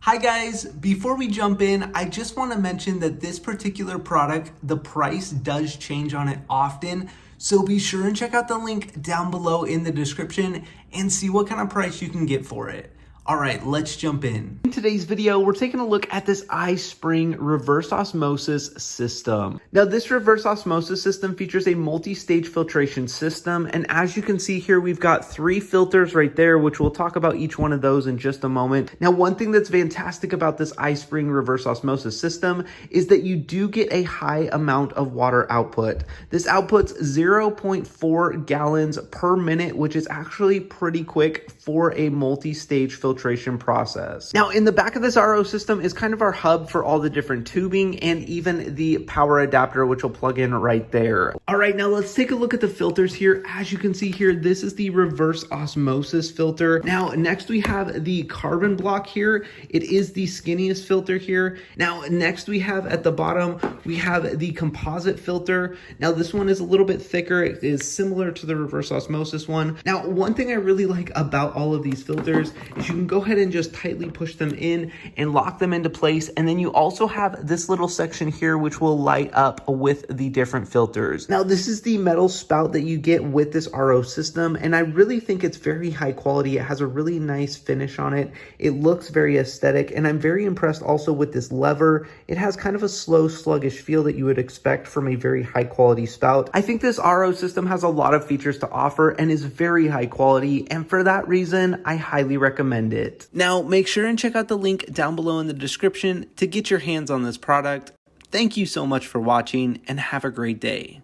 Hi guys, before we jump in, I just want to mention that this particular product, the price does change on it often. So be sure and check out the link down below in the description and see what kind of price you can get for it. All right, let's jump in. In today's video, we're taking a look at this iSpring reverse osmosis system. Now, this reverse osmosis system features a multi-stage filtration system. And as you can see here, we've got 3 filters right there, which we'll talk about each one of those in just a moment. Now, one thing that's fantastic about this iSpring reverse osmosis system is that you do get a high amount of water output. This outputs 0.4 gallons per minute, which is actually pretty quick for a multi-stage filtration process. Now, in the back of this RO system is kind of our hub for all the different tubing and even the power adapter, which will plug in right there. All right, now let's take a look at the filters here. As you can see here, this is the reverse osmosis filter. Now, next we have the carbon block here. It is the skinniest filter here. Now, next we have at the bottom, we have the composite filter. Now, this one is a little bit thicker. It is similar to the reverse osmosis one. Now, one thing I really like about all of these filters is you can go ahead and just tightly push them in and lock them into place. And then you also have this little section here, which will light up with the different filters. Now, this is the metal spout that you get with this RO system. And I really think it's very high quality. It has a really nice finish on it. It looks very aesthetic. And I'm very impressed also with this lever. It has kind of a slow, sluggish feel that you would expect from a very high quality spout. I think this RO system has a lot of features to offer and is very high quality. And for that reason, I highly recommend it. Now, make sure and check out the link down below in the description to get your hands on this product. Thank you so much for watching and have a great day.